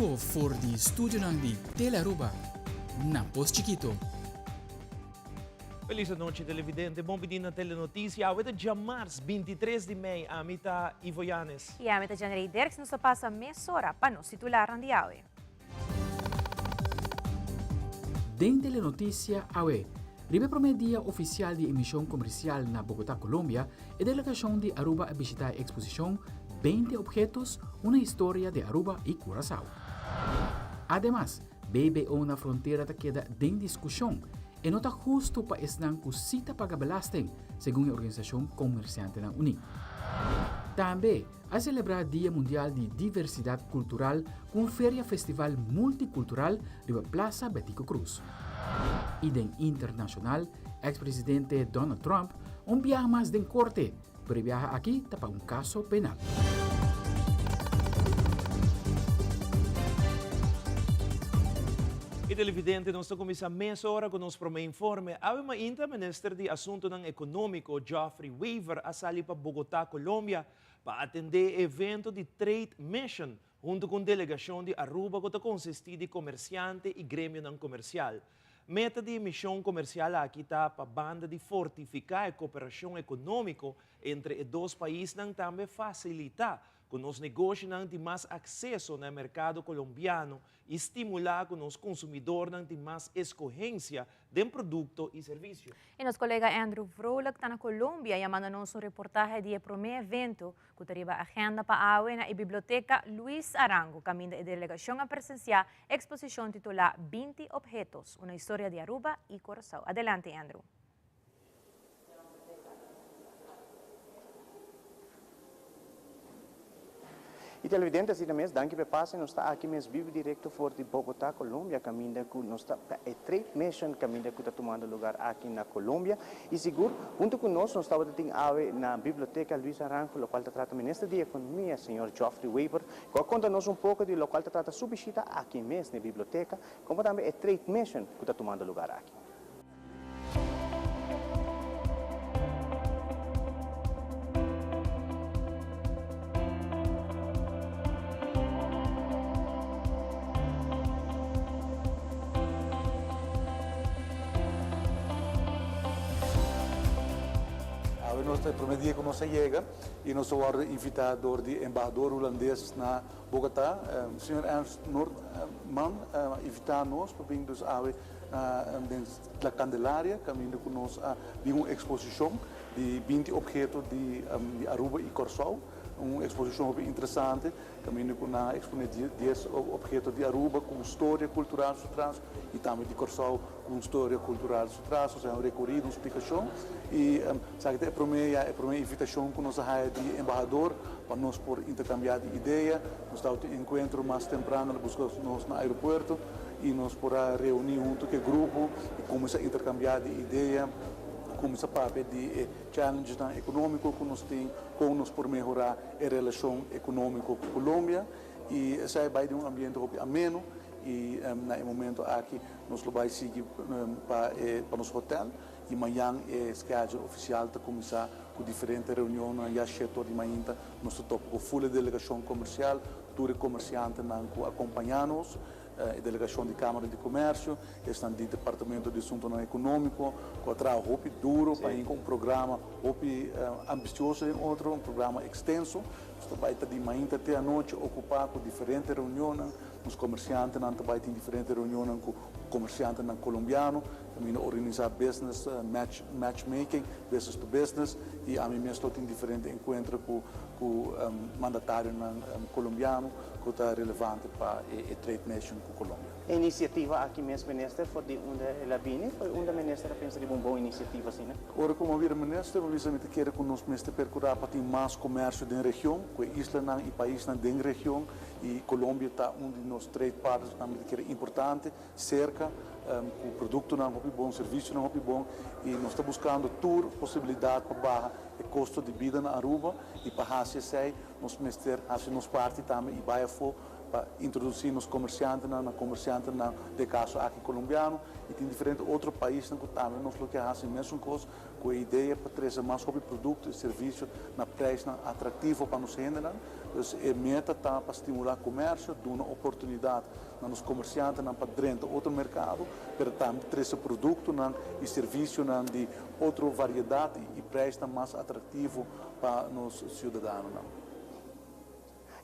Vivo voor die studio ng di Telearuba. Napos Chiquito. Feliz noite, televidente. Bom pedir na telenotícia. Hoje é dia março, 23 de maio. A mita Ivo Yanes. E a mita January Derks nos passa mesora para nos titular ng diawe. Den telenotícia awe. Ribe promedia oficial de emissão comercial na Bogotá, Colômbia, e delegação de Aruba a visitar a exposição 20 objetos, uma história de Aruba e Curaçao. Además, BBO na fronteira queda em discussão e não está justo para esnang cosita pagabalastem, segundo a Organização Comerciante da União. Também, a celebrar Dia Mundial de Diversidade Cultural com Feria Festival Multicultural na Plaza Betico Cruz. E den internacional, ex-presidente Donald Trump viaja mais den corte, pero viaja aqui para um caso penal. E televidente, nós estamos começando a meia hora com o nosso primeiro informe. Há uma ministro de Assunto Econômico, Geoffrey Weaver, a sair para Bogotá, Colômbia, para atender evento de Trade Mission, junto com a delegação de Aruba, que consiste de comerciante e grêmio não comercial. Meta de missão comercial aqui está para a banda de fortificar a cooperação econômica entre os dois países, também facilitar com os negócios de mais acesso no mercado colombiano e estimular com os consumidores de mais escolhência de produto e serviço. E nosso colega Andrew Vrolik está na Colômbia e manda-nos reportaje de primeiro evento que teriba agenda para awe na Biblioteca Luis Arango, caminho da delegação a presenciar a exposição titulada 20 Objetos, uma história de Aruba e Curaçao. Adelante, Andrew. E televidente, assim mesmo, danke per passe, nós está aqui mesmo vivo direto for de Bogotá, Colômbia, caminho que nós está é Trade Mission, caminho que está tomando lugar aqui na Colômbia. E seguro, junto com nós estava ave na Biblioteca Luis Arango, o qual trata o ministro de Economia, senhor Geoffrey Weaver, que conta-nos pouco de lo qual trata sua visita aqui mesmo na biblioteca, como também é Trade Mission que está tomando lugar aqui. O primeiro dia que nós chega e nós somos invitados do embaixador holandês na Bogotá, o senhor Ernst Nordman, invitar-nos para vir na Candelária, caminho que nós uma exposição de 20 objetos de Aruba e Curaçao, uma exposição bem interessante, caminho que nós expõe 10 objetos de Aruba com história cultural por trás e também de Curaçao com história cultural por trás, ou seja, um recorrido, uma explicação. E sabe que é a primeira invitação que nós temos de embaixador para nós por intercambiar de ideia, nós estamos em encontro mais temprano, buscamos nós no aeroporto e nós por reunir junto com o grupo e começar a intercambiar de ideia, começar a papel de challenges econômicos que nós temos, como nós por melhorar a relação econômica com a Colômbia e essa vai de um ambiente ameno e no momento aqui nós vamos seguir para nosso hotel e amanhã é schedule oficial para começar com diferentes reuniões e setor de manhã nós estamos com a full delegação comercial, todos os comerciantes que acompanham-nos, a delegação de Câmara de Comércio, estão do Departamento de Assunto Econômico, que trabalha duro para um programa ambicioso, um programa extenso, nós vai de manhã até a noite ocupar com diferentes reuniões, os comerciantes também têm diferentes reuniões com comerciantes colombianos, também organizar business matchmaking, business to business, e a mim mesmo tenho diferentes encontros com o mandatário colombiano, que está relevante para a Trade Mission com a Colômbia. A iniciativa aqui mesmo, ministro, foi de onde ela vinha, foi onde a ministra pensa de uma boa iniciativa, assim, né? Ora, como a ministra, obviamente, quer que nós procurar para ter mais comércio da região, com a isla e país da região, e Colômbia está um dos nossos trade partners, que é importante, cerca, com o produto não é bom, o serviço não é bom, e nós estamos buscando toda possibilidade para baixar o custo de vida na Aruba, e para fazer isso, nós temos parte também, e vai para introduzir nos comerciantes, de caso aqui colombiano, e tem diferentes outros países que também nós queremos a mesma coisa, com a ideia para trazer mais sobre produto e serviço na preço atrativo para nos render, Dus a meta está para estimular o comércio, dar uma oportunidade nos comerciantes para dentro outro mercado, mas também trazer produto e serviço de outra variedade e preço mais atrativo para os cidadãos.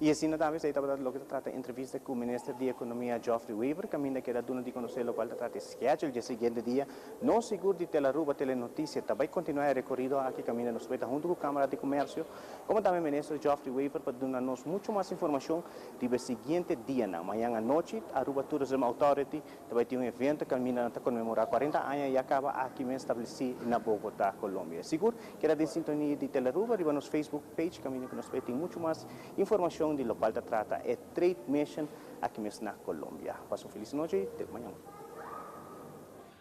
E assim, também, se estava dando trata entrevista com o ministro da Economia, Geoffrey Weaver, que ainda queda duna de conhecer o qual trata schedule, de seguinte dia, não seguro de Telaruba Telenotícia, também continuar a recorrido aqui caminho nos feita junto com a Câmara de Comércio, como também o ministro Geoffrey Weaver para dar-nos muito mais informação do seguinte dia, amanhã à noite, a Aruba Tourism Authority também tem evento que caminha para comemorar 40 anos e acaba aqui mesmo estabelecido na Bogotá, Colômbia. Seguro que era de sintonia de Telaruba, arriba nos Facebook page, caminho que nos feita muito mais informação de local da trata é Trade Mission aqui mesmo na Colômbia. Passo feliz noite e até amanhã.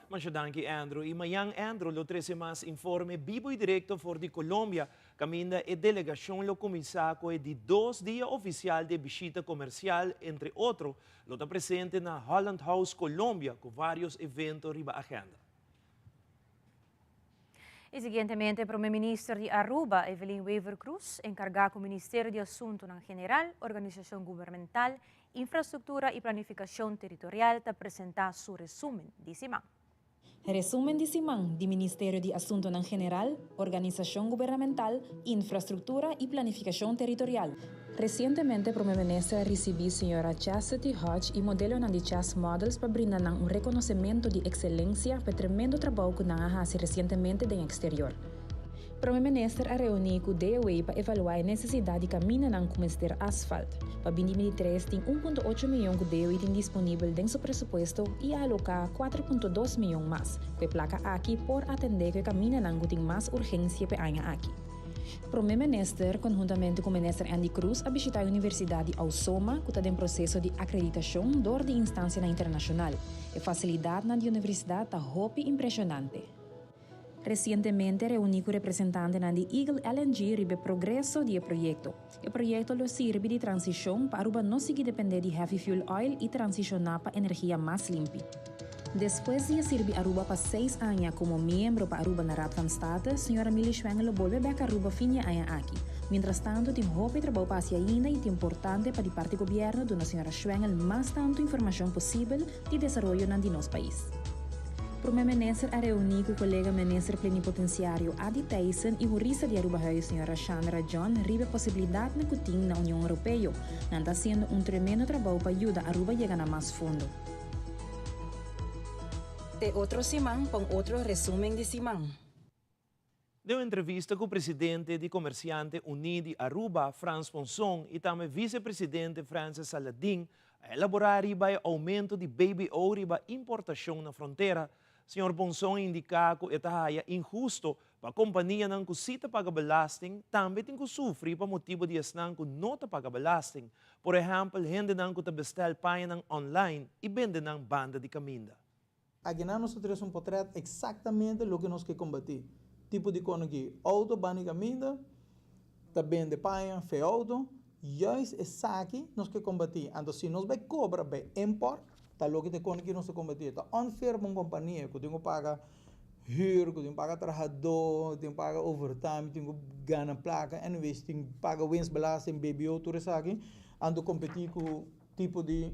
Muito danke, Andrew. E amanhã, Andrew, lo trece mais informe vivo e direto for de Colômbia, caminda e delegação lo comissaco de 2 dias oficial de visita comercial, entre outros, lo está presente na Holland House, Colômbia, com vários eventos riba agenda. E seguintemente, o Primeiro-Ministro de Aruba, Evelyn Weaver Cruz, encargado com o Ministério de Assuntos General, Organização Governamental, Infraestrutura e Planificação Territorial, para apresentar seu resumo de semana. Resumen de semana do Ministério de Assuntos General, Organização Governamental, Infraestrutura e Planificação Territorial. Recentemente, o Primeiro-Ministro recebeu a senhora Chastity Hodge e modelo de Chas Models para brindar reconhecimento de excelência para o tremendo trabalho que ela fez recentemente no exterior. O Primeiro-Ministro reuniu com o DOE para avaliar a necessidade de caminhar com o asfalto. Para 2023, tem 1,8 milhão que o DOE tem disponível dentro do presupuesto e alocar 4,2 milhões mais, que placa aqui por atender que caminhar com tem mais urgência para a aqui. O Primeiro-Ministro, conjuntamente com o Ministro Andy Cruz, a visitar a Universidade Ausoma, que está em processo de acreditação dor de instância internacional. A facilidade na universidade está impressionante. Recentemente, reuni com representantes da Eagle LNG sobre o progresso do projeto. O projeto lo serve de transição para Aruba não seguir depender de heavy fuel oil e transicionar para energia mais limpa. Depois de servir Aruba para 6 anos como membro para Aruba na Raad van State, a senhora Millie Schwengel volve para Aruba fim de ano aqui. Mientras tanto, tem roupa trabalho para ainda e é importante para a parte do governo da senhora Schwengel mais tanto informação possível de desenvolvimento de nosso país. O Primeiro-Ministro reuniu com o colega ministro plenipotenciário Adi Tyson e o jurista de Aruba, a senhora Chandra John, sobre a possibilidade de que na União Europeia não está sendo tremendo trabalho para ajudar Aruba a chegar a mais fundo. De outro semana, com outro resumen de semana. Deu entrevista com o presidente de Comerciante Unido de Aruba, Franz Ponson, e também vice-presidente Francis Saladin, a elaborar o aumento de BBO e a importação na fronteira. Senhor Ponson indica que é injusto para a companhia que cita paga belasting, também tem que sofrer para motivo de estar que não paga belasting. Por exemplo, gente que bestel página online e vende banda de caminda. Aqui nós temos portrait exatamente o que nós queremos combater. Tipo de coisa que auto, banda de caminda, também de página, fe auto, juist é aqui nós queremos combater. Então, se nós vamos cobrar, vamos import, tá logo que coisa que nós combater. Tá unfair para uma companhia, que tem que pagar huur, que tem que pagar trabalhador, tem que pagar overtime, tem que ganhar placa, anyways, tem que pagar winstbelasting, BBO, tudo isso aqui. Então, competir com tipo de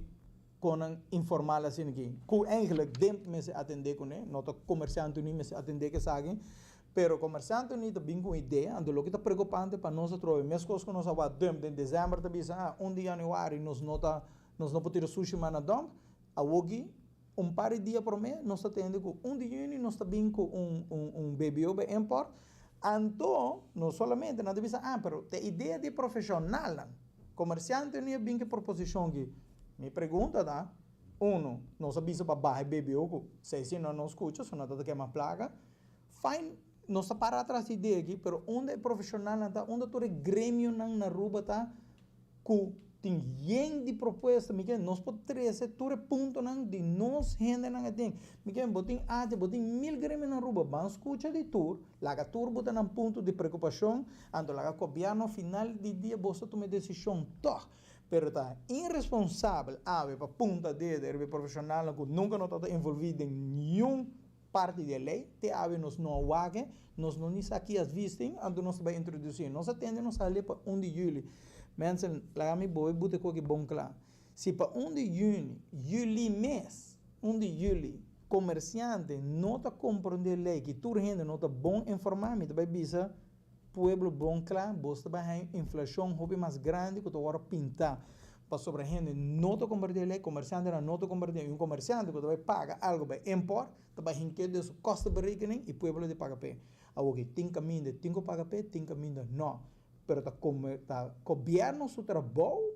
coisa informal assim aqui. Que eigenlijk dentro me se atender com ele, não comerciante nem me se atender que sabe. Pero comerciante não tem com ideia, ando lo que está preocupante para nós trocar. Mesmas coisas que nós avadamos em dezembro, tá bisa, de januário nós não podemos sushi mana dom, a hoje par de dias por mês nós atende com de junho nós está bem com BBO import. Então, não somente nada bisa, pero te ideia de profissional, comerciante não é bem que proposição que me pergunta, tá? Nós avisa para baixar BBO, se não escuta, só nada que é uma plaga. Fine. Não está para atrás de ideia aqui, mas onde é profissional, onde todo grêmio na Aruba está, que tem gente de proposta, nós podemos trazer todo ponto de nós gente não tem. Botem 1000 grêmios na Aruba, vamos escutar de tour, lá tour bota num ponto de preocupação, ando lá o governo final de dia você toma decisão, toch. Pero está irresponsável, para ponta de profissional que nunca não está envolvido em nenhum parte da lei, te nos não wagen, nós não aqui as vistem, ando nós vai introduzir, nós atendemos a lei para 1 de julho. Mensen, laat me boy, boete ko ki bon klaar. Se para 1 de junho, juli mês, 1 de julho, comerciante não está compreendendo lei que tu rende não está bom informar, vai bisa pueblo bom claro, bosta vai inflação hobby mais grande que tu agora pintar para sobre rende não está compreendendo lei, comerciante não está compreendendo, comerciante que tu vai pagar algo vai import, tu vai enquecer de custo berekening e pueblo de paga pé. Algo que tem caminho de tem que pagar pé, tem caminho de não, pero tá governo seu trabalho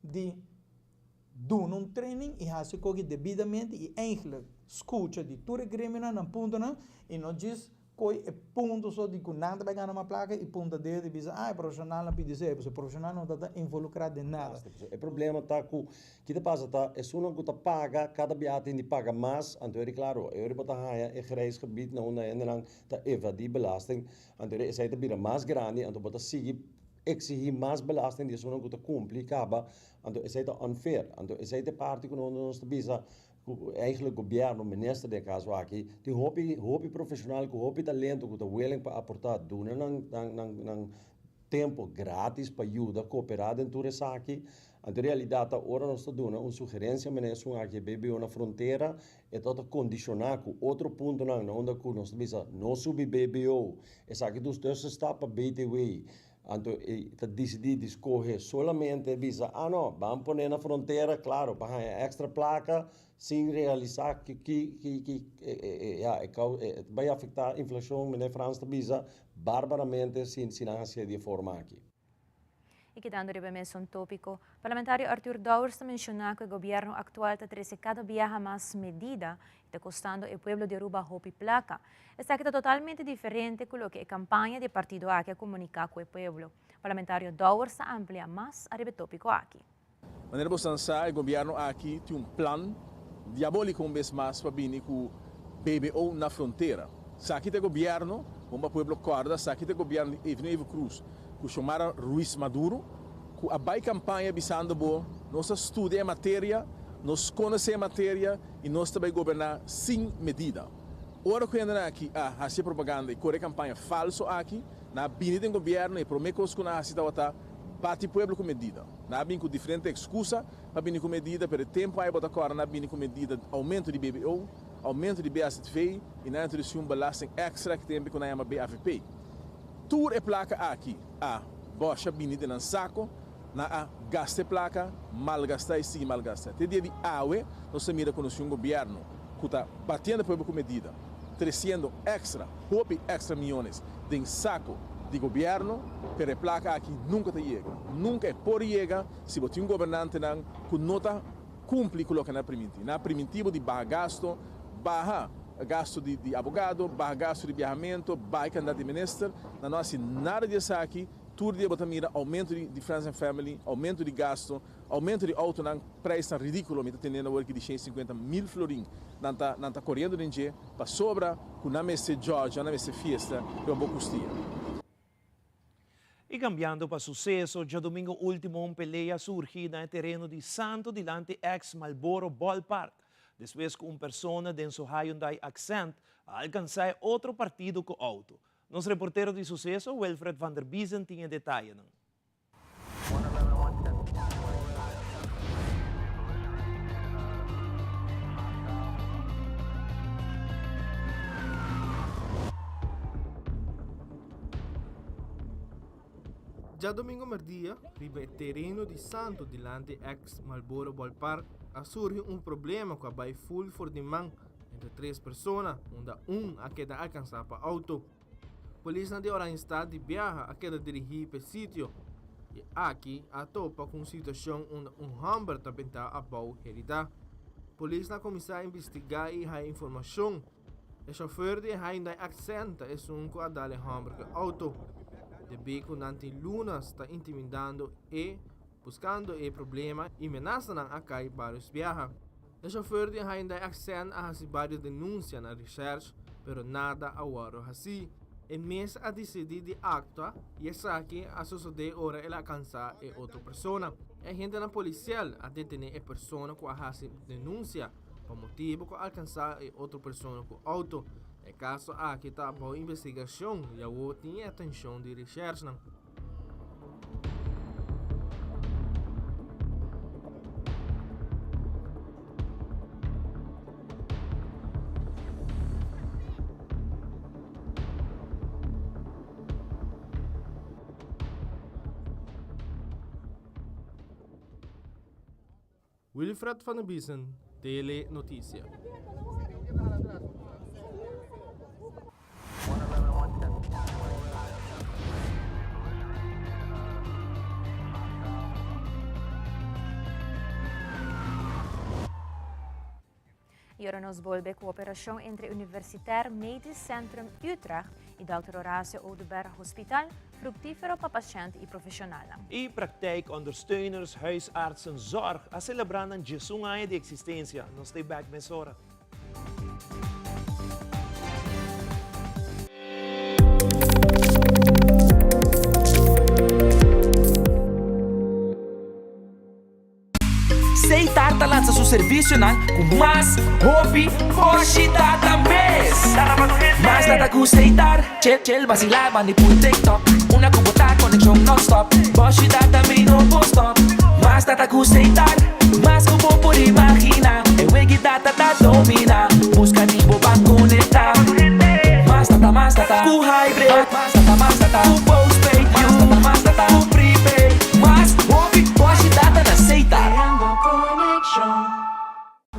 de doen een training e hace cogi devidamente e eigenlijk escuta de tudo criminal na ponta não e não diz coi é ponto só de que nada vai ganhar uma placa e ponta dele diz é profissional não pode ser porque profissional não está involucrado em nada. O problema tá com que te passa tá é só não que paga cada biate de paga mais então é claro eu botar haia é grijsgebied nou na en dan tá evadir belasting então é sai te bira mais grande então botar seguir exigir mais belasting die zo'n goede complicaba en is het unfair en is het de parte que nós bisa eigenlijk governo minister de caso aqui die hopi profissional que hopi talento que tá willing para aportar doen nang tempo grátis para ajuda cooperar dentro dessa aqui en de realidade ora nós doen uma sugerência ministro aqui BBO na fronteira e tot condicionar com outro ponto nang onde que nós bisa não subir BBO essa aqui dos dois etapa BTW. Então, está decidido escolher solamente visa, não, vamos pôr na fronteira, claro, para extra placa, sem realizar que vai afetar a inflação, na França, visa, barbaramente, sem fazer de forma aqui. E quedando ribemesso un tópico, parlamentario Arthur Dowers mencionó que el gobierno actual está trece cada viaja más medida y está costando el pueblo de Aruba hopi placa. Esta está totalmente diferente con lo que la campaña del partido aquí ha comunicado con el pueblo. Parlamentario Dowers amplia más a tópico aquí. De maneira bastante, o governo aqui tem plan diabólico vez mais para vir com BBO na fronteira. Aqui tem governo, como o pueblo corda, aqui tem governo de Evo Cruz, que chamaram Ruiz Maduro, que a bai campanha bisando bo, nós estuda a matéria, nós conhecemos a matéria e nós também governar sem medida. Ora que ainda aqui a propaganda e corre campanha falso aqui, na bini do governo e promete que na cidade parte pueblo com medida. Na bini com diferente excusa, na bini com medida, pelo tempo aí bota agora na bini com medida aumento de BBO, aumento de BACTV e na introdução belasting extra que tem com a BAVP. Tudo é placa aqui, bocha bini de saco, na gaste placa, malgastar e sim malgastar. Até dia de aue, nós mira com o governo, que está batendo o povo com medida, trazendo extra milhões de saco de governo, para a placa aqui nunca te chega. Nunca é por chegar se você tem um governante que não cumpre com o que é primitivo. Na primitivo de barra gasto de advogado, barra gasto de viajamento, barra candidato de ministro, não há nada disso aqui. Tudo de botar mira aumento de friends and family, aumento de gasto, aumento de auto, não preço ridículo, me está tendo work de 150 mil florim, não está correndo de dinheiro para sobra, com na mesa George, na mesa festa, é uma boa costia. E cambiando para sucesso, já domingo último pelea surgiu no terreno de Santo Dilante ex-Malboro Ballpark, depois que uma pessoa de seu Hyundai Accent alcançou outro partido com auto. Nosso reportero de sucesso, Wilfred van der Biesen, tinha detalhes. Já domingo merdia, ribe terreno de Santo Dilante ex-Malboro Ballpark, surgiu um problema com a bai full for the man entre três pessoas, onde a queda alcançar para auto. Polícia de Orange Stad de viaja a queda dirigir para o sítio. E aqui a topa com situação onde hamburger está pintado a bau herida. Polícia começa a investigar e a informação. O chofer de Hyundai Accent é um a dar hamburger auto. De beco nanti lunas está intimidando e buscando o problema e ameaçando a cair vários viaja. O chofer de Hyundai Accent a várias denúncias na research, pero nada agora assim. El mês a decidir de acta e essa aqui a suceder ora ela alcançar a outra pessoa. A gente na policial a detener a pessoa que a denúncia por motivo que alcançar a outra pessoa com auto. É caso aqui está boa investigação e a outra tinha atenção de research. Wilfred van der Biesen, Tele Noticia. Y ahora nos vuelve cooperación entre Universitair Medisch Centrum Utrecht y Dr. Horacio Oduber Hospital, fructífero para patiënt y profesional. Y praktijkondersteuners, huisartsen, zorg, a celebrando 10 anos de existência. Nós stay back mesora. Seitar lança seu serviço com mais hobby, hoje data mês. Mais data com Seitar, chill vacilar, mani por TikTok. Una kubota connection non-stop, hoje data me no stop. Mais data com Seitar, mais kubo por imagina. E wegi data da domina, busca de boba conectar. Mais data, com hybrid, mais data, com postpaid, mais data, com prepaid. Mais hobby, hoje data na Seitar.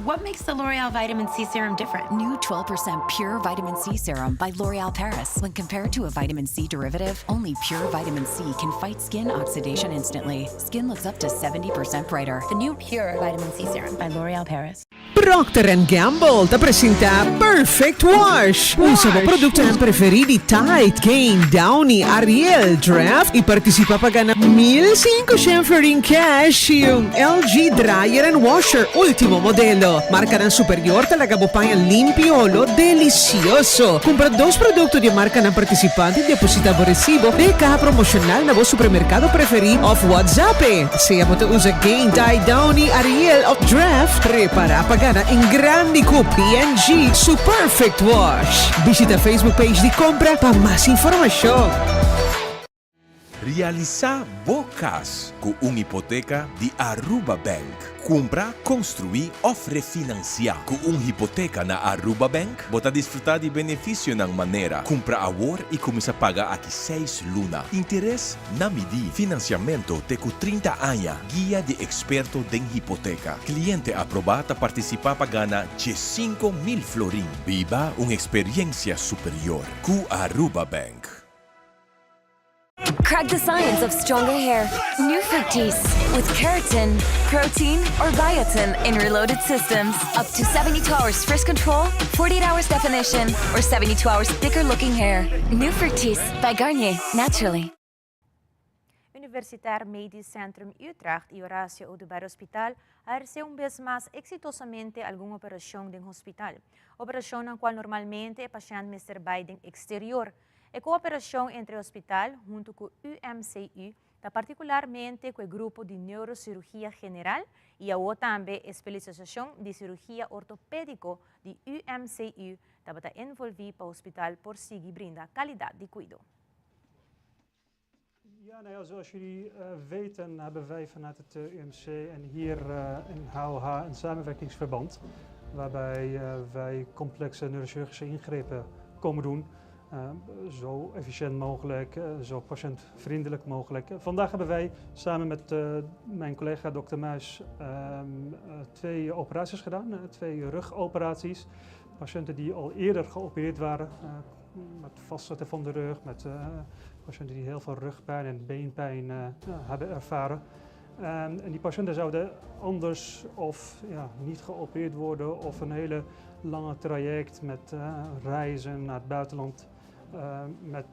What makes the L'Oreal Vitamin C Serum different? New 12% Pure Vitamin C Serum by L'Oreal Paris. When compared to a vitamin C derivative, only Pure Vitamin C can fight skin oxidation instantly. Skin looks up to 70% brighter. The new Pure Vitamin C Serum by L'Oreal Paris. Procter & Gamble te presenta Perfect Wash. Usa mo produkto ang preferiti Tide, Gain, Downy, Ariel, Draft e participa pa na 1,500 rin cash yung LG Dryer and Washer Ultimo modelo. Marca ng superior talaga bupayang limpio, delicioso. Compra 2 produkto di marca ng participante e deposita mo resibo de caja promocional na bo supermercado preferi of WhatsApp. Saya mo te usa Gain, Tide, Downy, Ariel of Draft. Prepara pagana in grandi ko P&G su Perfect Wash. Visita Facebook page di compra para más información. Realizar bocas com uma hipoteca de Aruba Bank. Comprar, construir ou refinanciar. Com uma hipoteca na Aruba Bank, você desfrutar de benefício na maneira. Comprar agora e começar a pagar aqui 6 lunas. Interesse na medida. Financiamento te com 30 anos. Guia de experto de hipoteca. Cliente aprovado a participar para ganhar 5,000 florin. Viva uma experiência superior com Aruba Bank. Crack the science of stronger hair. New Fructis with keratin, protein, or biotin in reloaded systems. Up to 72 hours frizz control, 48 hours definition, or 72 hours thicker looking hair. New Fructis by Garnier, naturally. Universitair Medisch Centrum Utrecht y Horacio Oduber Hospital ejerce un vez más exitosamente alguna operación del hospital. Operación en cual normalmente el paciente Mr. Biden exterior. A cooperação entre o hospital junto com o UMCU está particularmente com o grupo de neurocirurgia geral e a também a especialização de cirurgia ortopédico de UMCU está envolvida para o hospital por seguir brinda qualidade de cuidado. Ja, nou ja, zoals jullie weten hebben wij vanuit het UMC en hier in HOH een samenwerkingsverband waarbij wij complexe neurochirurgische ingrepen komen doen. Zo efficiënt mogelijk, zo patiëntvriendelijk mogelijk. Vandaag hebben wij samen met mijn collega Dr. Muis 2 operaties gedaan, 2 rugoperaties. Patiënten die al eerder geopereerd waren met vastzetten van de rug, met patiënten die heel veel rugpijn en beenpijn hebben ervaren. En die patiënten zouden anders of niet geopereerd worden of een hele lange traject met reizen naar het buitenland. Met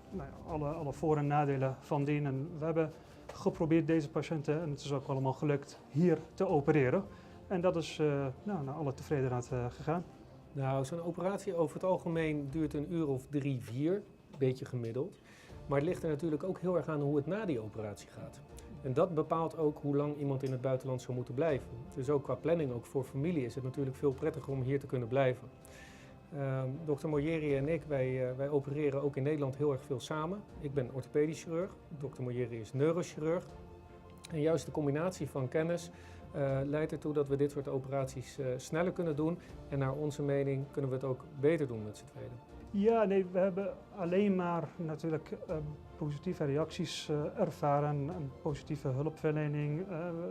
alle voor- en nadelen van dien. En we hebben geprobeerd deze patiënten, en het is ook allemaal gelukt, hier te opereren. En dat is naar alle tevredenheid gegaan. Nou, zo'n operatie over het algemeen duurt een uur of 3, 4, een beetje gemiddeld. Maar het ligt er natuurlijk ook heel erg aan hoe het na die operatie gaat. En dat bepaalt ook hoe lang iemand in het buitenland zou moeten blijven. Dus ook qua planning, ook voor familie, is het natuurlijk veel prettiger om hier te kunnen blijven. Dr. Mojeri en ik, wij opereren ook in Nederland heel erg veel samen. Ik ben orthopedisch chirurg, Dr. Mojeri is neurochirurg. En juist de combinatie van kennis leidt ertoe dat we dit soort operaties sneller kunnen doen. En naar onze mening kunnen we het ook beter doen met z'n tweeën. Ja, nee, we hebben alleen maar natuurlijk positieve reacties ervaren, een positieve hulpverlening.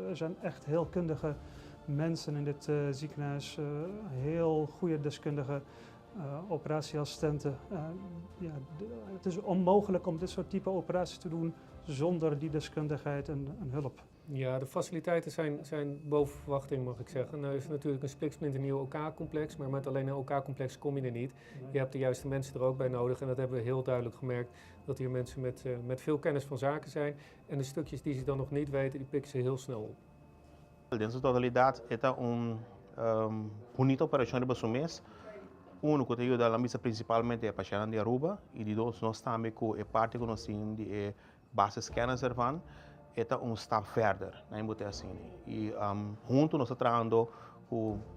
Er zijn echt heel kundige mensen in dit ziekenhuis, heel goede deskundige operatieassistenten. Het is onmogelijk om dit soort type operaties te doen zonder die deskundigheid en hulp. Ja, de faciliteiten zijn boven verwachting, mag ik zeggen. Nou is het natuurlijk een spiksplinternieuw OK-complex, maar met alleen een OK-complex kom je er niet. Je hebt de juiste mensen er ook bij nodig en dat hebben we heel duidelijk gemerkt, dat hier mensen met veel kennis van zaken zijn. En de stukjes die ze dan nog niet weten, die pikken ze heel snel op. Dentro da totalidade, é bonita operação de Basumês. Que te ajuda a missa principalmente a paciente de Aruba e de dois nós também com a parte que nós temos de base scanners ervan. É stap verder, né, muito assim. E junto nós trabalhando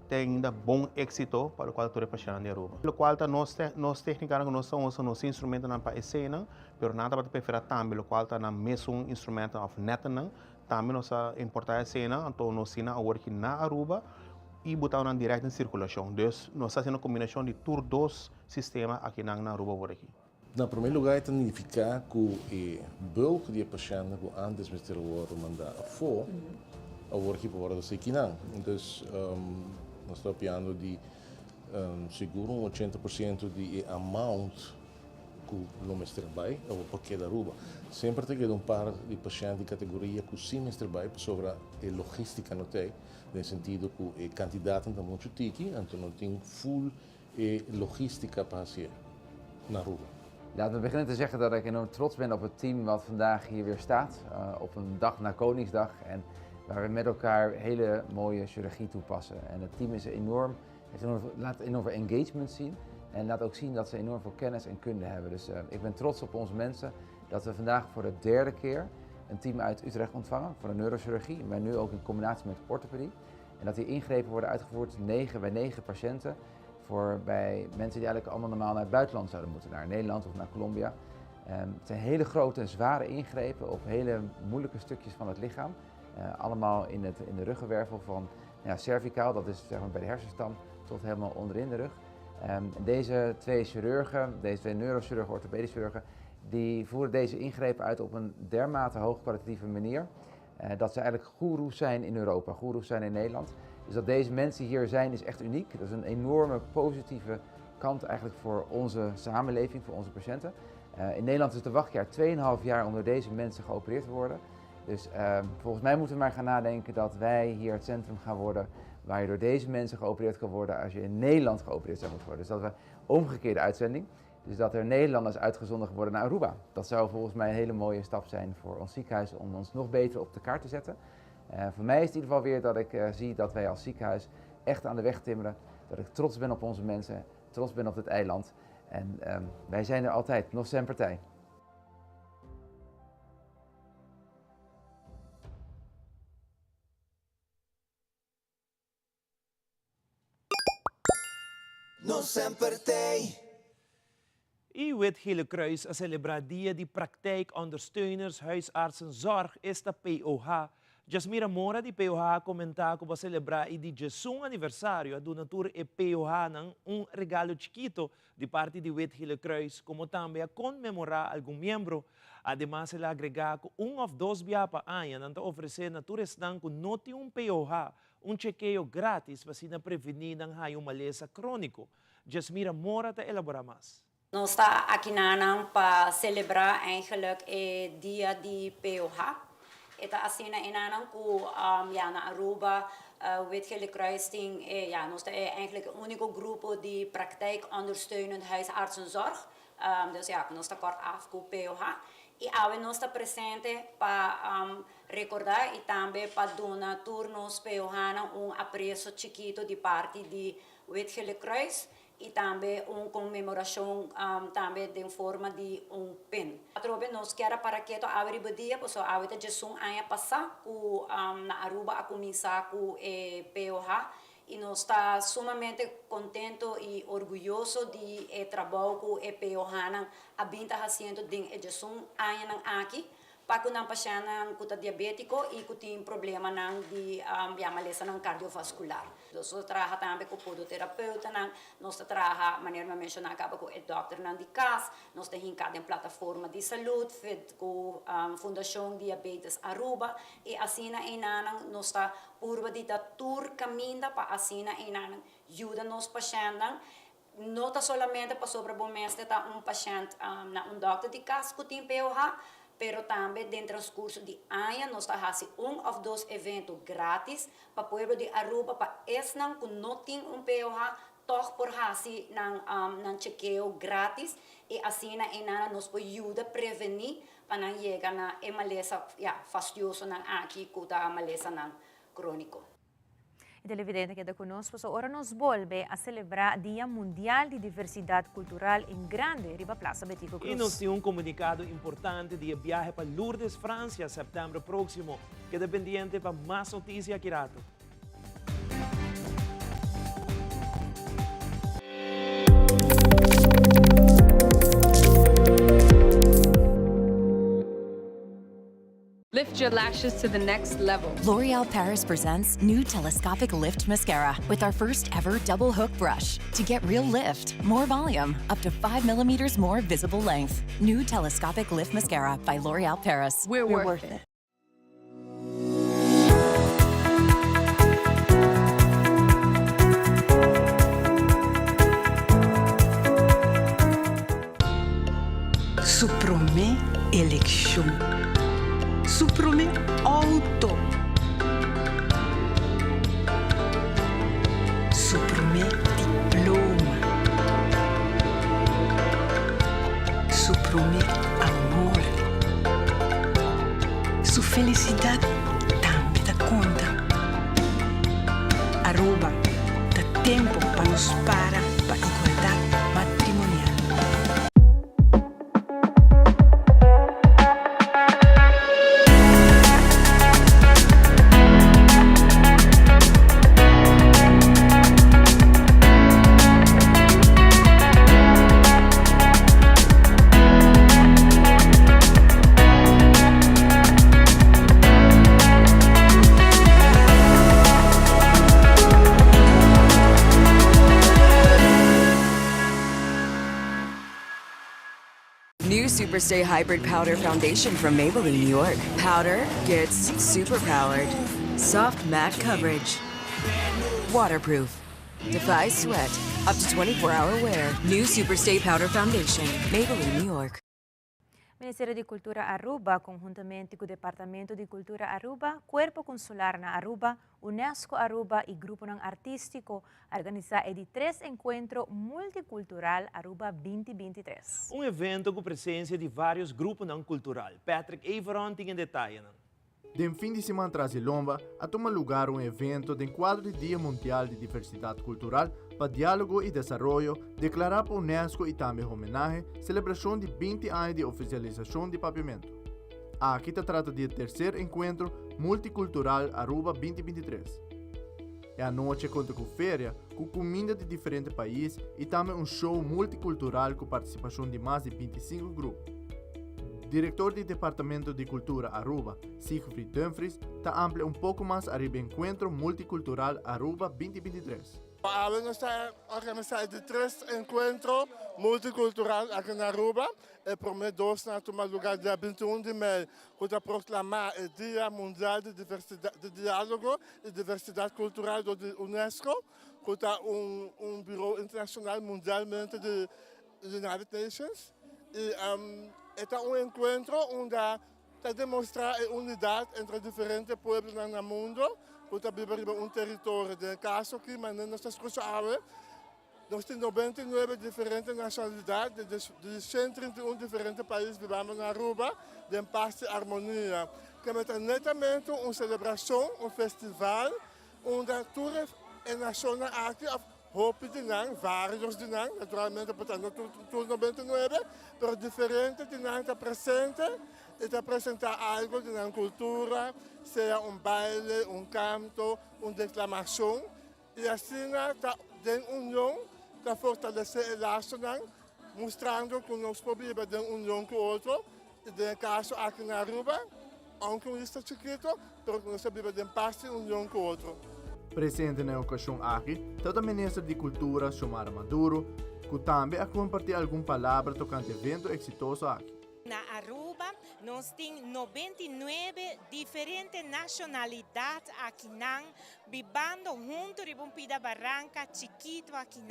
tem ainda bom êxito para o qual o paciente de Aruba. O qual nós técnicos que nós usamos nos instrumentos na cena, mas nada para preferir também o qual na mesmo instrumento of neten, também nós importar a cena, então nós cena a work na Aruba e botar na direta em circulação. Então nós fazemos uma combinação de todos dois sistemas aqui na Aruba work. Na primeiro lugar, é significar que o bulk de pacientes que antes de ter o mandado for, a work para o aqui não. Então, nós estamos falando de seguro 80% de amount que o mestre vai, ou porque da Aruba. Sempre tem par de pacientes de categoria que sim mestre vai sobre a logística não tem, no sentido que o candidato está muito tiki, então não tem full logística para fazer na Aruba. Laten we beginnen te zeggen dat ik enorm trots ben op het team wat vandaag hier weer staat. Op een dag na Koningsdag en waar we met elkaar hele mooie chirurgie toepassen. En het team is laat enorm veel engagement zien en laat ook zien dat ze enorm veel kennis en kunde hebben. Dus ik ben trots op onze mensen dat we vandaag voor de derde keer een team uit Utrecht ontvangen voor de neurochirurgie. Maar nu ook in combinatie met orthopedie. En dat die ingrepen worden uitgevoerd 9 bij 9 patiënten. Bij mensen die eigenlijk allemaal normaal naar het buitenland zouden moeten, naar Nederland of naar Colombia. Het zijn hele grote en zware ingrepen op hele moeilijke stukjes van het lichaam. Allemaal in de ruggenwervel van cervicaal, dat is zeg maar bij de hersenstam, tot helemaal onderin de rug. Deze twee chirurgen, deze twee neurochirurgen, orthopedische chirurgen, die voeren deze ingrepen uit op een dermate hoogkwalitatieve manier. Dat ze eigenlijk goeroes zijn in Europa, goeroes zijn in Nederland. Dus dat deze mensen hier zijn is echt uniek. Dat is een enorme positieve kant eigenlijk voor onze samenleving, voor onze patiënten. In Nederland is de wachtjaar 2,5 jaar om door deze mensen geopereerd te worden. Dus volgens mij moeten we maar gaan nadenken dat wij hier het centrum gaan worden waar je door deze mensen geopereerd kan worden als je in Nederland geopereerd zou moeten worden. Dus dat we omgekeerde uitzending. Dus dat er Nederlanders uitgezonden worden naar Aruba. Dat zou volgens mij een hele mooie stap zijn voor ons ziekenhuis om ons nog beter op de kaart te zetten. Voor mij is het in ieder geval weer dat ik zie dat wij als ziekenhuis echt aan de weg timmeren. Dat ik trots ben op onze mensen, trots ben op dit eiland. En wij zijn er altijd, nog zijn partij. Nog zijn partij. I Wit Gele Kruis celebra Dia de Praktijkondersteuners Huisartsenzorg is de POH. Jasmira Mora di POH commenta que vai celebrar e de seu aniversário a donatura e POH nang regalo chiquito de parte de Wit Gele Kruis, como também a comemorar algum membro. Además, ele agrega que of 2 dias por ano nanta oferecer naturas nang que noti POH, chequeio grátis para prevenir nang hayo malesa crônico. Jasmira Mora te elabora mais. Nós está aqui para celebrar eigenlijk o dia de POH. Eta asina inanan ku na Aruba Wit Gele Kruis ting nós está eigenlijk het unico grupo de praktijkondersteunend huisartsenzorg. Dus nós está kort af ku POH. E nós está presente para recordar e também para donar turnos POH apreço chiquito de parte de Wit Gele Kruis. E também comemoração também de forma de pin. Atrobe nós quer para que to abrir dia, pois a de Jesus aia passar com na Aruba a começar com POH e nós está sumamente contento e orgulhoso de trabalho com POH na abinta haciendo de Jesus aia aqui. Para que não paciente que está diabético e que tem problema de malesa cardiovascular. Nós trabalhamos também com podoterapeuta, nós trabalhamos, maneira de mencionar, com o doutor de casa, nós temos em plataforma de saúde, feito com a Fundação Diabetes Aruba, e assim nós está por de tour caminho para assim ajuda nos pacientes. Não somente para sobrevivência de paciente na doctor de casa que tem POH, pero também dentro do transcurso de ano nós fazemos ou dois eventos grátis para o povo de Aruba, para esses que não têm POH, toch por fazer um chequeio grátis e assim nós podemos ajudar a prevenir para não chegar na maleza fastidiosa aqui com a maleza crônica. E televidente que está conosco, so ora nos volve a celebrar Dia Mundial de Diversidade Cultural em Grande, Riba Plaza Betico Cruz. E nos tem comunicado importante de viaje para Lourdes, Francia, setembro próximo. Queda pendiente para mais notícias aqui rato. Lift your lashes to the next level. L'Oreal Paris presents new Telescopic Lift Mascara with our first ever double hook brush to get real lift, more volume, up to 5 millimeters more visible length. New Telescopic Lift Mascara by L'Oreal Paris. We're worth it. Supreme election. Supreme auto. Supreme diploma. Supreme amor. Su felicidade também dá conta. Aruba dá tempo para nos para igualdade matrimonial. Superstay Hybrid Powder Foundation from Maybelline, New York. Powder gets superpowered. Soft matte coverage. Waterproof. Defies sweat. Up to 24-hour wear. New Superstay Powder Foundation. Maybelline, New York. Ministério de Cultura Aruba, conjuntamente com o Departamento de Cultura Aruba, Corpo Consular na Aruba, Unesco Aruba e Grupo Artístico, organizar de 3 Encontro Multicultural Aruba 2023. Evento com presença de vários grupos cultural. Patrick Averon tem detalhe. De fim de semana tras Lomba, a tomar lugar evento de quadro de Dia Mundial de Diversidade Cultural para Diálogo e Desenvolvimento, declarar para a Unesco e também homenagem celebração de 20 anos de oficialização de papiamento. Aqui se trata do terceiro encontro multicultural Aruba 2023. É a noite conta com feira, com comida de diferentes países e também show multicultural com participação de mais de 25 grupos. Diretor do Departamento de Cultura Aruba, Siegfried Dumfries, está amplia pouco mais arriba Encontro Multicultural Aruba 2023. Nós estamos organizando 3 encontros multiculturais aqui na Aruba. E prometo na tomar lugar dia 21 de maio, para proclamar o Dia Mundial de Diálogo e Diversidade Cultural da Unesco, que é bureau internacional mundialmente de United Nations. E é encontro onde demonstra a unidade entre diferentes povos no mundo, que vive um território de caso aqui, mas não está escutando. Nós temos 99 diferentes nacionalidades, de 131 diferentes países vivemos na Aruba, de paz e harmonia. Que é netamente uma celebração, um festival, onde toda a nação aqui hope de nang, vários de nang, naturalmente, portanto, tudo 99, mas diferente de nang está presente e te apresentar algo de nang cultura, seja baile, canto, declamação, e assim está em união, para fortalecer o laço, mostrando que nós podemos ter união com o outro, e no caso aqui na Aruba, aunque um está chiquito, mas nós podemos ter paz e união com o outro. Presente na ocasião aqui, está o ministro de Cultura, Xiomara Maduro, que também a compartilhar alguma palavra tocante evento exitoso aqui. Na Aruba, nós temos 99 diferentes nacionalidades aqui, vivendo junto em Bumpida Barranca, chiquito aqui.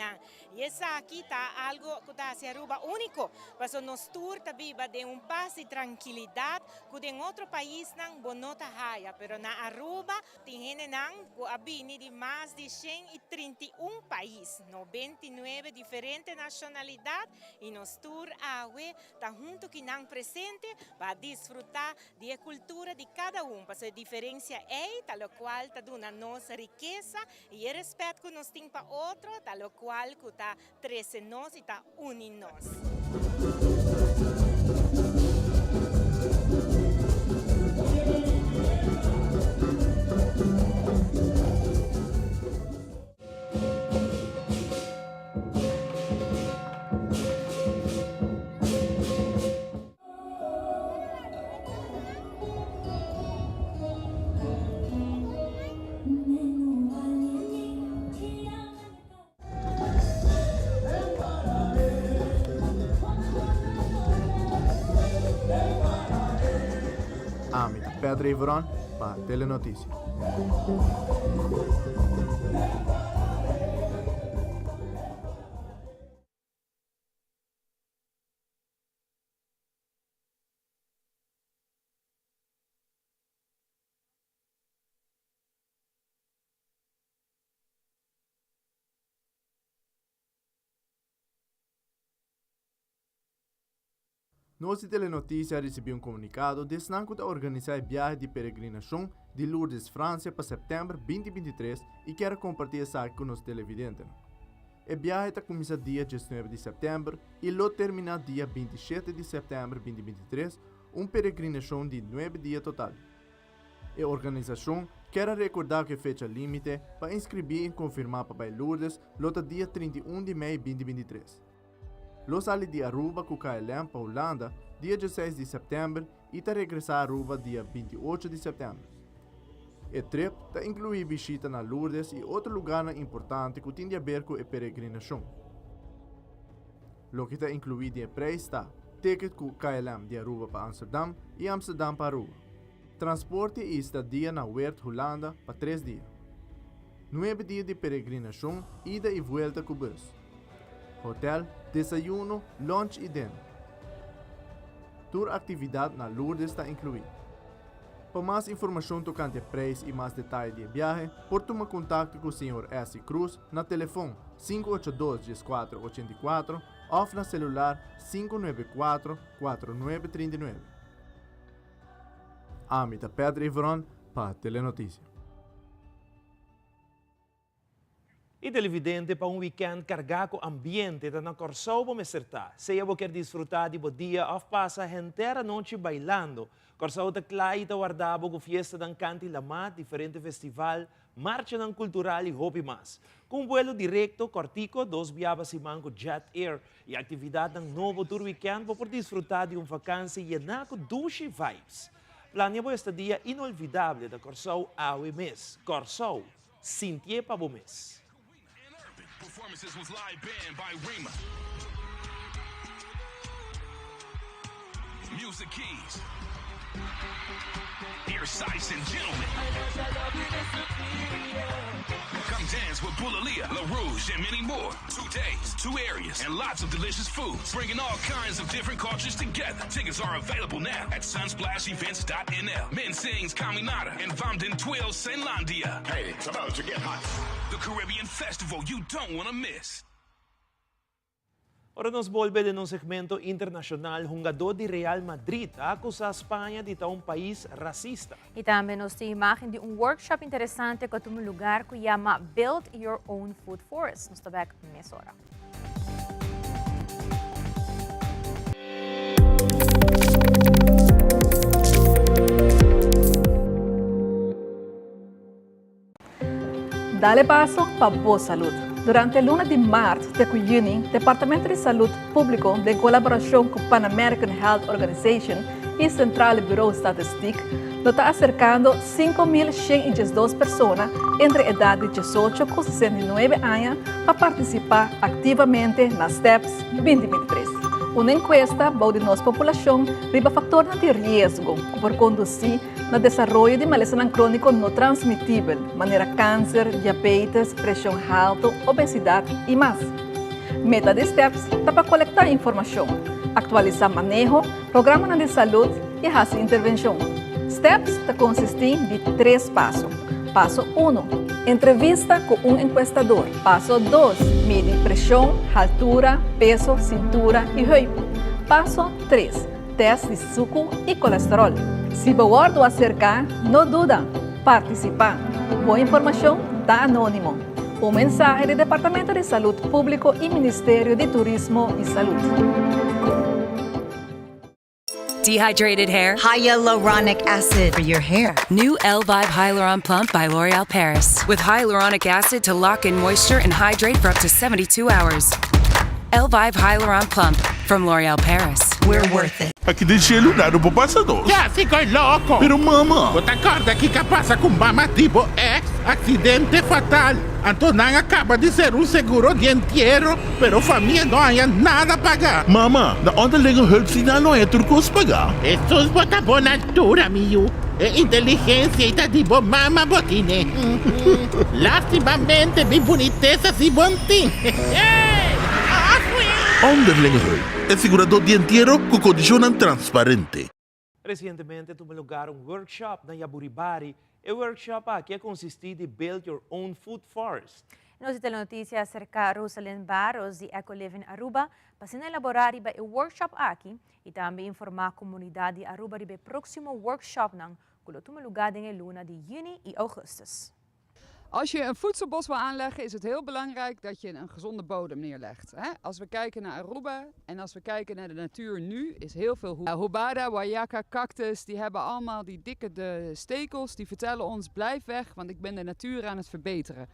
E essa aqui está algo que está se Aruba único, mas nós tour está viva de paz e tranquilidade que em outro país não bonota haya, pero na Aruba tem gente que de mais de 131 países, 99 diferentes nacionalidades e nós tour está junto que presente para desfrutar da cultura de cada mas a diferença é tal qual está dando nossa riqueza e o respeito que nós temos para outro, tal qual que está treze nós e está unindo nós. Pedro Ivron para Telenotícia. Nossa Telenotícia recebeu comunicado dizendo que organizar viagem de peregrinação de Lourdes, França para setembro 2023 e quer compartilhar isso com os televidentes. A viagem está começando dia 19 de setembro e lo termina dia 27 de setembro 2023, peregrinação de 9 dias total. A organização quer recordar que a fecha limite para inscrever e confirmar para Lourdes lota dia 31 de maio 2023. Lo sale de Aruba com KLM para Holanda dia 16 de setembro e está regressar a Aruba dia 28 de setembro. O trip está inclui visita na Lourdes e outro lugar importante que tem a ver com a peregrinação. Lo que está incluído em preço está ticket com KLM de Aruba para Amsterdam e Amsterdam para Aruba. Transporte e estadia na Weert, Holanda para 3 dias. 9 dias de peregrinação, ida e volta com bus. Hotel, desayuno, lunch e dinner. Tour atividade na Lourdes está incluída. Para mais informação tocante preço e mais detalhes de viagem, pode tomar contato com o Sr. S. Cruz na telefone 582-1484 ou na celular 594-4939. Amita Pedro Ivron para Telenotícia. E televidente para weekend cargado ambiente na Corsao vamos acertar. Se eu quer desfrutar de dia ou passa inteira noite bailando. Corsao está claro e guardado com fiesta dan canti lamat, diferente festival, marcha dan cultural e hobby mais. Com vuelo direto, cortico, 2 viagens e manco Jet Air e atividade dan novo tour weekend para desfrutar de vacância llena com douche vibes. Planeamos este dia inolvidável da Corsao ao mês. Corsao, Sintie para o mês. Performances was live band by Rima. Music Keys. Here, sights and gentlemen. Come dance with Bulalia, La Rouge, and many more. 2 days, 2 areas, and lots of delicious foods, bringing all kinds of different cultures together. Tickets are available now at sunsplashavents.nl. Men sings Caminada and Vamden Twills Senlandia. Hey, it's about to get hot. The Caribbean Festival you don't want to miss. Ora nos volve de um segmento internacional, jogador de Real Madrid acusa a Espanha de estar país racista. E também nos tem imagem de workshop interessante que tem lugar que chama Build Your Own Food Forest. Nos está back nessa hora. Dale paso para boa saúde. Durante el lunes de marzo de junio, el Departamento de Salud Público, de colaboración con Pan American Health Organization y Central Bureau Statistic, lo está acercando 5.102 personas entre edad de 18 y 69 años para participar activamente en las STEPS 2023. Una encuesta de nuestra población riba factores de riesgo por conducir al desarrollo de malestar crónico no transmitible, manera cáncer, diabetes, presión alta, obesidad y más. Meta de STEPS está para colectar información, actualizar manejo, programas de salud y hacer intervención. STEPS está consiste de 3 pasos. Paso 1. Entrevista con un encuestador. Paso 2. Mide presión, altura, peso, cintura y cuerpo. Paso 3. Test de suco y colesterol. Si guardo acercar, no duda. Participa. Boa información da anónimo. Un mensaje del Departamento de Salud Público y Ministerio de Turismo y Salud. Dehydrated hair? Hyaluronic acid for your hair. New Elvive Hyaluron Plump by L'Oreal Paris. With hyaluronic acid to lock in moisture and hydrate for up to 72 hours. Elvive Hyaluron Plump from L'Oreal Paris. We're worth it. Aqui del cielo nada não passa não. Já ficou louco. Pero mama. Você acorda que passa com mama tipo X, acidente fatal. Antonan acaba de ser seguro dianteiro, pero família não há nada a pagar. Mama, na onderlinge hulpsina não é turcos pagar. Estos bota boa altura, miu. É inteligência e tá de boa mama botine. Lastimamente, bem boniteza e bontim. Onderlinge hulp. É segurador dianteiro com condição transparente. Recentemente teve lugar workshop na Yaburibari. O workshop aqui consiste de Build Your Own Food Forest. Nos telenotícias acerca de Rosalind Barros de Eco Living Aruba, para elaborar o workshop aqui e também informar a comunidade de Aruba sobre o próximo workshop que toma lugar em luna de juni e augustus. Als je een voedselbos wil aanleggen, is het heel belangrijk dat je een gezonde bodem neerlegt. Als we kijken naar Aruba en als we kijken naar de natuur nu, is heel veel Hubada, Wayaka, cactus, die hebben allemaal die dikke stekels. Die vertellen ons, blijf weg, want ik ben de natuur aan het verbeteren.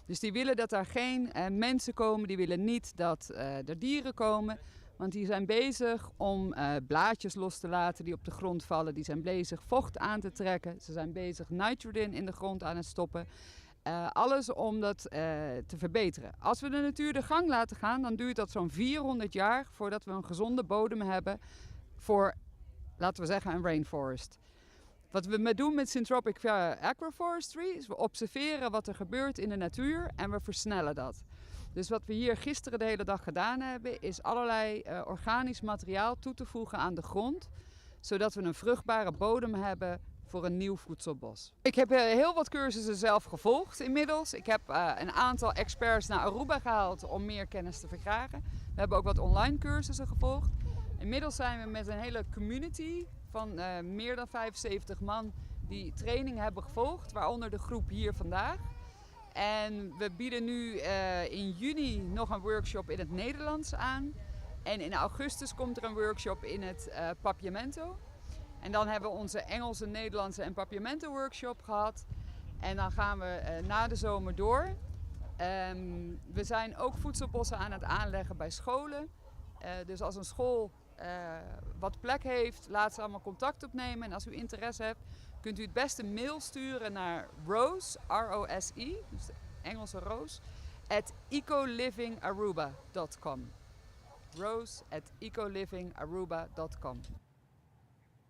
Dus die willen dat er geen mensen komen, die willen niet dat er dieren komen. Want die zijn bezig om blaadjes los te laten die op de grond vallen. Die zijn bezig vocht aan te trekken. Ze zijn bezig nitrogen in de grond aan het stoppen. Alles om dat te verbeteren. Als we de natuur de gang laten gaan, dan duurt dat zo'n 400 jaar voordat we een gezonde bodem hebben voor, laten we zeggen, een rainforest. Wat we doen met Syntropic Agroforestry is we observeren wat er gebeurt in de natuur en we versnellen dat. Dus wat we hier gisteren de hele dag gedaan hebben, is allerlei organisch materiaal toe te voegen aan de grond, zodat we een vruchtbare bodem hebben voor een nieuw voedselbos. Ik heb heel wat cursussen zelf gevolgd inmiddels. Ik heb een aantal experts naar Aruba gehaald om meer kennis te verkrijgen. We hebben ook wat online cursussen gevolgd. Inmiddels zijn we met een hele community van meer dan 75 man die training hebben gevolgd, waaronder de groep hier vandaag. En we bieden nu in juni nog een workshop in het Nederlands aan. En in augustus komt er een workshop in het Papiamento. En dan hebben we onze Engelse, Nederlandse en Papiamento workshop gehad. En dan gaan we na de zomer door. We zijn ook voedselbossen aan het aanleggen bij scholen. Dus als een school wat plek heeft, laat ze allemaal contact opnemen. En als u interesse hebt, kunt u het beste mail sturen naar Rose, R-O-S-E, dus de Engelse Roos, @ecolivingaruba.com. Rose@ecolivingaruba.com.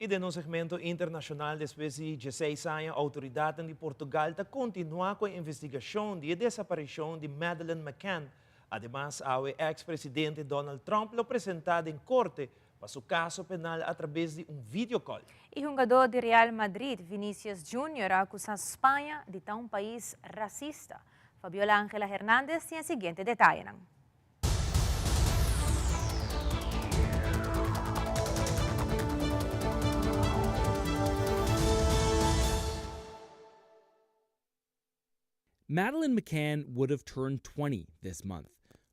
E no segmento internacional, después de 16 años, autoridades de Portugal continúan con la investigación de la desaparición de Madeleine McCann. Además, el expresidente Donald Trump lo presentado en corte para su caso penal a través de un videocall. E jogador de Real Madrid, Vinicius Júnior, acusa Espanha de estar un país racista. Fabiola Ángela Hernández tiene el siguiente detalle. Madeleine McCann would have turned 20 this month.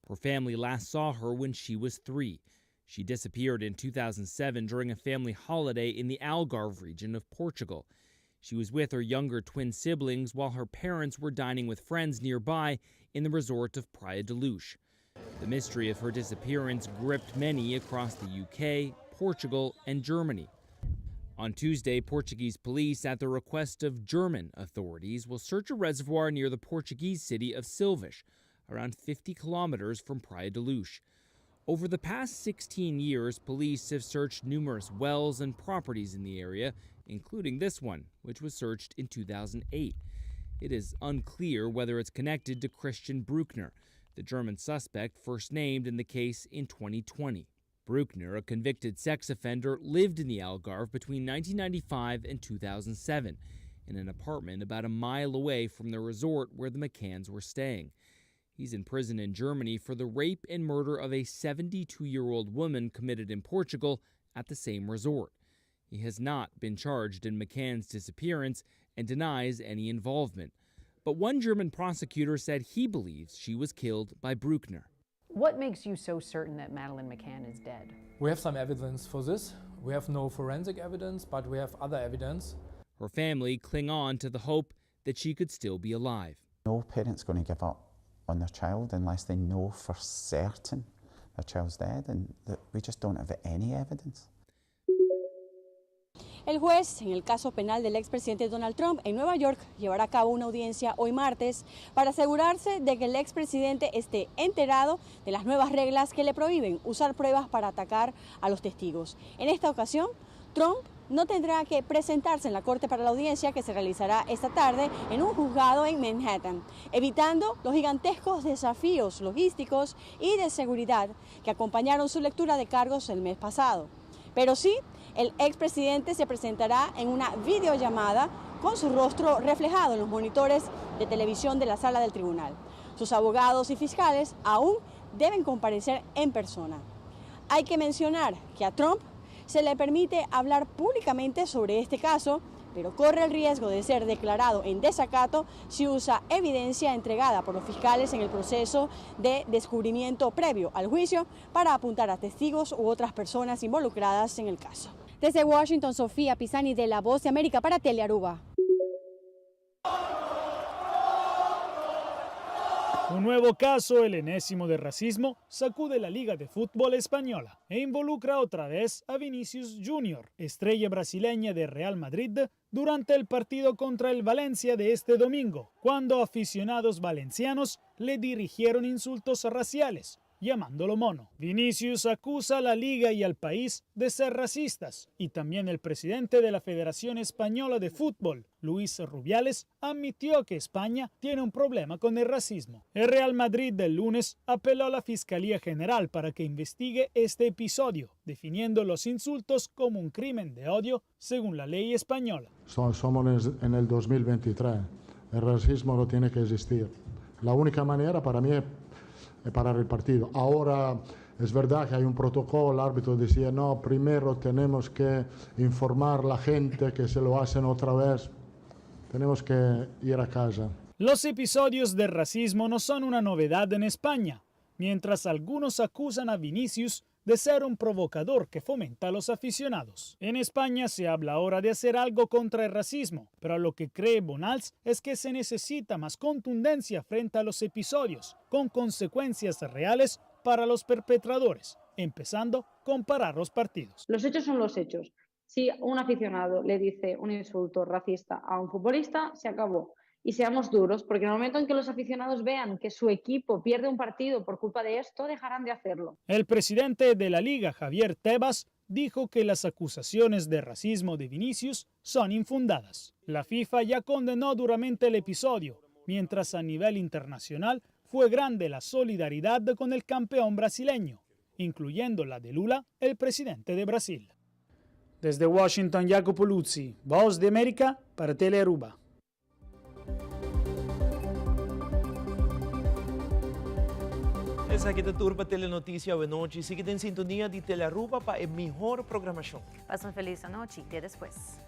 Her family last saw her when she was 3. She disappeared in 2007 during a family holiday in the Algarve region of Portugal. She was with her younger twin siblings while her parents were dining with friends nearby in the resort of Praia de Luz. The mystery of her disappearance gripped many across the UK, Portugal, and Germany. On Tuesday, Portuguese police, at the request of German authorities, will search a reservoir near the Portuguese city of Silves, around 50 kilometers from Praia de Luz. Over the past 16 years, police have searched numerous wells and properties in the area, including this one, which was searched in 2008. It is unclear whether it's connected to Christian Bruckner, the German suspect first named in the case in 2020. Bruckner, a convicted sex offender, lived in the Algarve between 1995 and 2007 in an apartment about a mile away from the resort where the McCanns were staying. He's in prison in Germany for the rape and murder of a 72-year-old woman committed in Portugal at the same resort. He has not been charged in McCann's disappearance and denies any involvement. But one German prosecutor said he believes she was killed by Bruckner. What makes you so certain that Madeleine McCann is dead? We have some evidence for this. We have no forensic evidence, but we have other evidence. Her family cling on to the hope that she could still be alive. No parent's going to give up on their child unless they know for certain their child's dead, and that we just don't have any evidence. El juez, en el caso penal del expresidente Donald Trump en Nueva York, llevará a cabo una audiencia hoy martes para asegurarse de que el expresidente esté enterado de las nuevas reglas que le prohíben usar pruebas para atacar a los testigos. En esta ocasión, Trump no tendrá que presentarse en la corte para la audiencia que se realizará esta tarde en un juzgado en Manhattan, evitando los gigantescos desafíos logísticos y de seguridad que acompañaron su lectura de cargos el mes pasado. Pero sí, el expresidente se presentará en una videollamada con su rostro reflejado en los monitores de televisión de la sala del tribunal. Sus abogados y fiscales aún deben comparecer en persona. Hay que mencionar que a Trump se le permite hablar públicamente sobre este caso, pero corre el riesgo de ser declarado en desacato si usa evidencia entregada por los fiscales en el proceso de descubrimiento previo al juicio para apuntar a testigos u otras personas involucradas en el caso. Desde Washington, Sofía Pisani de La Voz de América para Telearuba. Un nuevo caso, el enésimo de racismo, sacude la Liga de Fútbol Española e involucra otra vez a Vinicius Junior, estrella brasileña de Real Madrid, durante el partido contra el Valencia de este domingo, cuando aficionados valencianos le dirigieron insultos raciales, llamándolo mono. Vinicius acusa a la Liga y al país de ser racistas, y también el presidente de la Federación Española de Fútbol, Luis Rubiales, admitió que España tiene un problema con el racismo. El Real Madrid del lunes apeló a la Fiscalía General para que investigue este episodio, definiendo los insultos como un crimen de odio según la ley española. Somos en el 2023. El racismo no tiene que existir. La única manera para mí es parar el partido. Ahora es verdad que hay un protocolo, el árbitro decía, no, primero tenemos que informar a la gente que se lo hacen otra vez, tenemos que ir a casa. Los episodios de racismo no son una novedad en España, mientras algunos acusan a Vinicius de ser un provocador que fomenta a los aficionados. En España se habla ahora de hacer algo contra el racismo, pero lo que cree Bonals es que se necesita más contundencia frente a los episodios, con consecuencias reales para los perpetradores, empezando con parar los partidos. Los hechos son los hechos. Si un aficionado le dice un insulto racista a un futbolista, se acabó. Y seamos duros, porque en el momento en que los aficionados vean que su equipo pierde un partido por culpa de esto, dejarán de hacerlo. El presidente de la Liga, Javier Tebas, dijo que las acusaciones de racismo de Vinicius son infundadas. La FIFA ya condenó duramente el episodio, mientras a nivel internacional fue grande la solidaridad con el campeón brasileño, incluyendo la de Lula, el presidente de Brasil. Desde Washington, Jacopo Luzzi, Voz de América para Telearuba. Essa aqui é a Turba Telenotícia Boa Noite. Siga em sintonia de Telearuba para a melhor programação. Pasa una feliz noche y te después.